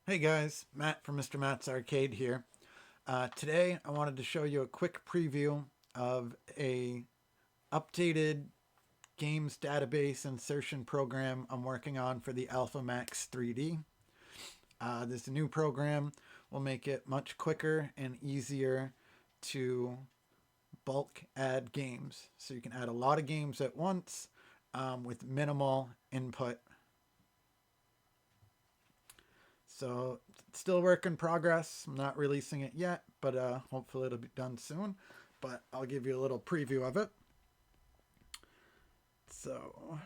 Hey guys, Matt from Mr. Matt's Arcade here. Today I wanted to show you a quick preview of a updated Games Database Insertion program I'm working on for the Alpha Max 3D. This new program will make it much quicker and easier to bulk add games. So you can add a lot of games at once with minimal input. So still work in progress. I'm not releasing it yet, but hopefully it'll be done soon. But I'll give you a little preview of it. So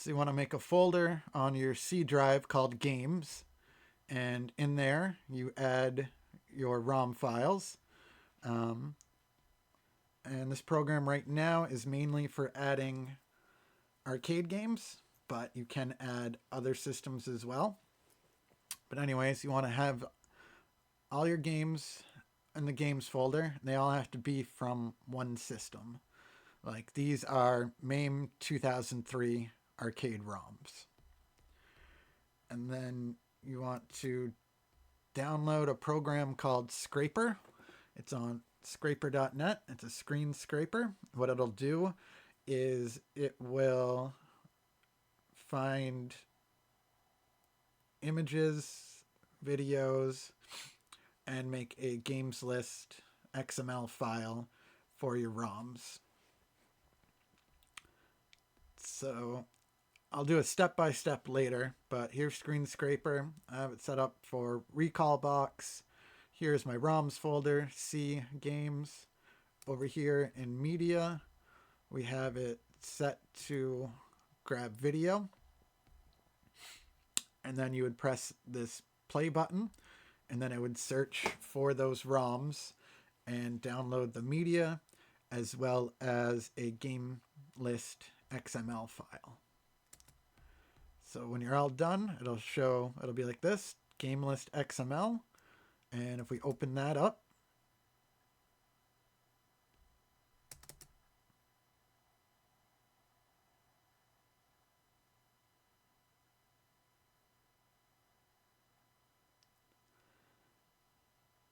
you want to make a folder on your C drive called Games, and in there you add your ROM files. And this program right now is mainly for adding arcade games, but you can add other systems as well. But anyways, you want to have all your games in the games folder. They all have to be from one system. Like these are MAME 2003 arcade ROMs. And then you want to download a program called Scraper. It's on scraper.net. It's a screen scraper. What it'll do is it will find images, videos, and make a games list XML file for your ROMs. So I'll do a step-by-step later, but here's Screen Scraper. I have it set up for Recall Box. Here's my ROMs folder, C Games. Over here in Media, we have it set to grab video. And then you would press this play button, and then it would search for those ROMs and download the media as well as a game list XML file. So when you're all done, it'll be like this, game list XML. And if we open that up,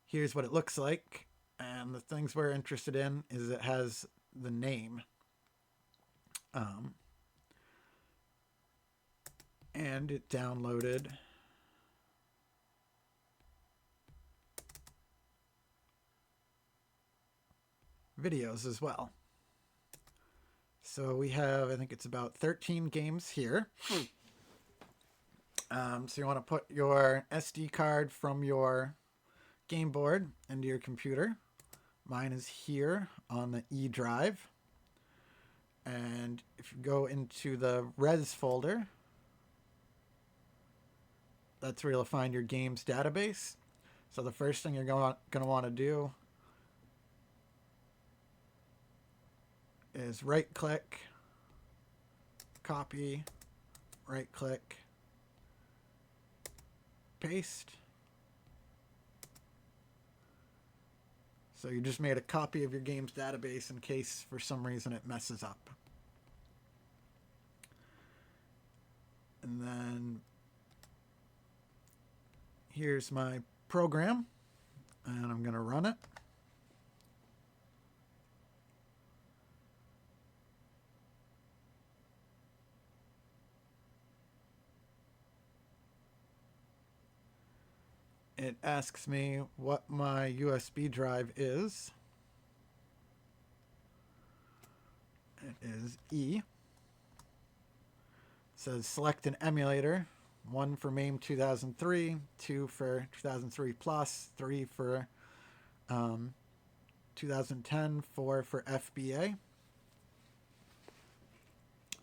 here's what it looks like. And the things we're interested in is it has the name. And it downloaded videos as well. So we have, I think it's about 13 games here. So you want to put your SD card from your game board into your computer. Mine is here on the E drive. And if you go into the res folder, that's where you'll find your games database. So the first thing you're going to want to do is right click, copy, right click, paste. So you just made a copy of your games database in case for some reason it messes up. And then here's my program, and I'm going to run it. It asks me what my USB drive is. It is E. It says select an emulator. 1 for MAME 2003, 2 for 2003 plus, 3 for 2010, 4 for FBA.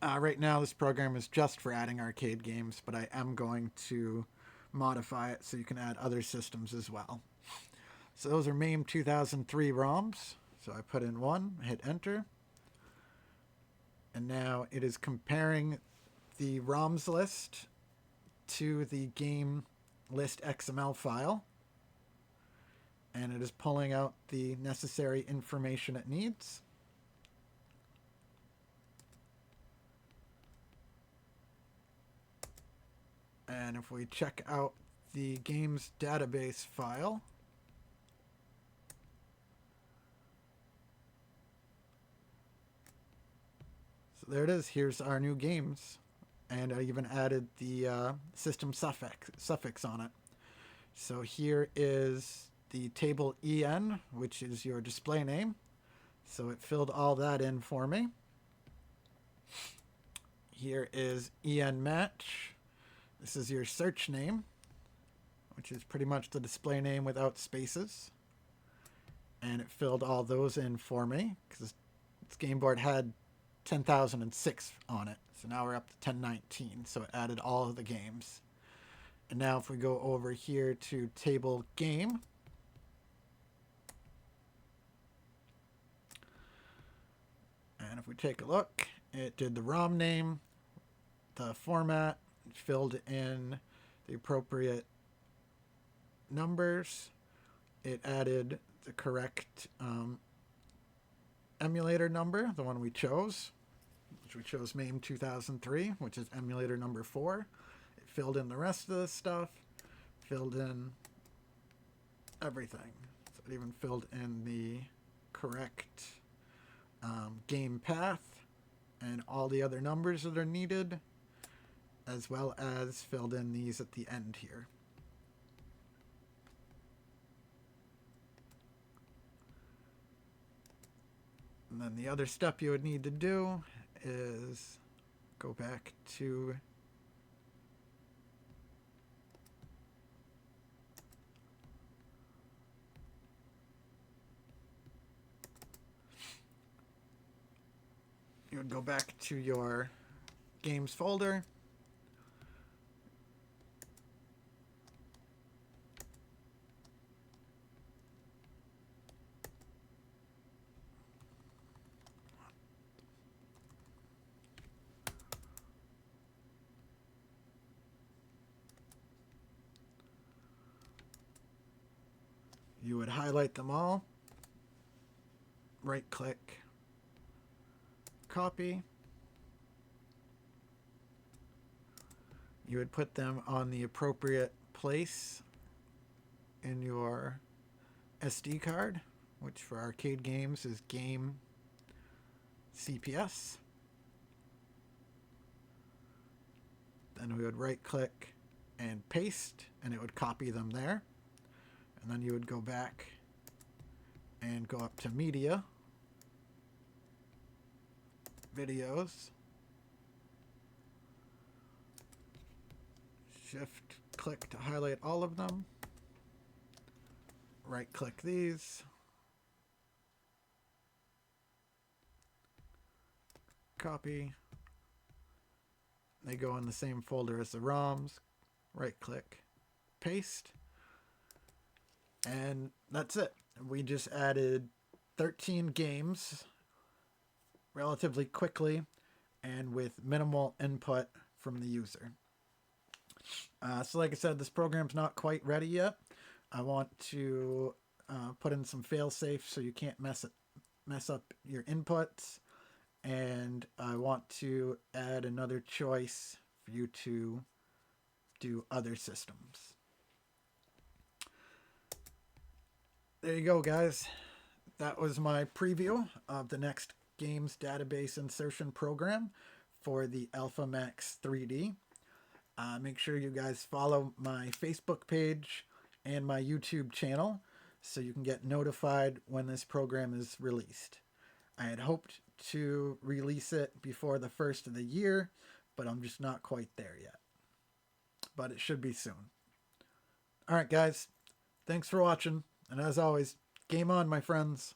Right now this program is just for adding arcade games, but I am going to modify it so you can add other systems as well. So those are MAME 2003 ROMs. So I put in 1, hit enter. And now it is comparing the ROMs list to the game list XML file. And it is pulling out the necessary information it needs. And if we check out the Games Database file, so there it is. Here's our new games. And I even added the system suffix on it. So here is the table EN, which is your display name. So it filled all that in for me. Here is EN match. This is your search name, which is pretty much the display name without spaces. And it filled all those in for me because this game board had 10,006 on it. So now we're up to 1019. So it added all of the games. And now if we go over here to table game, and if we take a look, it did the ROM name, the format, filled in the appropriate numbers. It added the correct emulator number, the one we chose, which we chose MAME 2003, which is emulator number 4. It filled in the rest of the stuff, filled in everything. So it even filled in the correct game path and all the other numbers that are needed, as well as filled in these at the end here. And then the other step you would need to do is go back to your games folder. You would highlight them all, right click, copy. You would put them on the appropriate place in your SD card, which for arcade games is game CPS. Then we would right click and paste, and it would copy them there. And then you would go back and go up to media, videos, shift click to highlight all of them, right click these, copy, they go in the same folder as the ROMs, right click, paste, and that's it. We just added 13 games relatively quickly and with minimal input from the user. So like I said, this program's not quite ready yet. I want to put in some fail-safe so you can't mess up your inputs, and I want to add another choice for you to do other systems. There you go, guys. That was my preview of the next Games Database Insertion program for the Alpha Max 3D. Make sure you guys follow my Facebook page and my YouTube channel so you can get notified when this program is released. I had hoped to release it before the first of the year, but I'm just not quite there yet. But it should be soon. All right, guys. Thanks for watching. And as always, game on, my friends.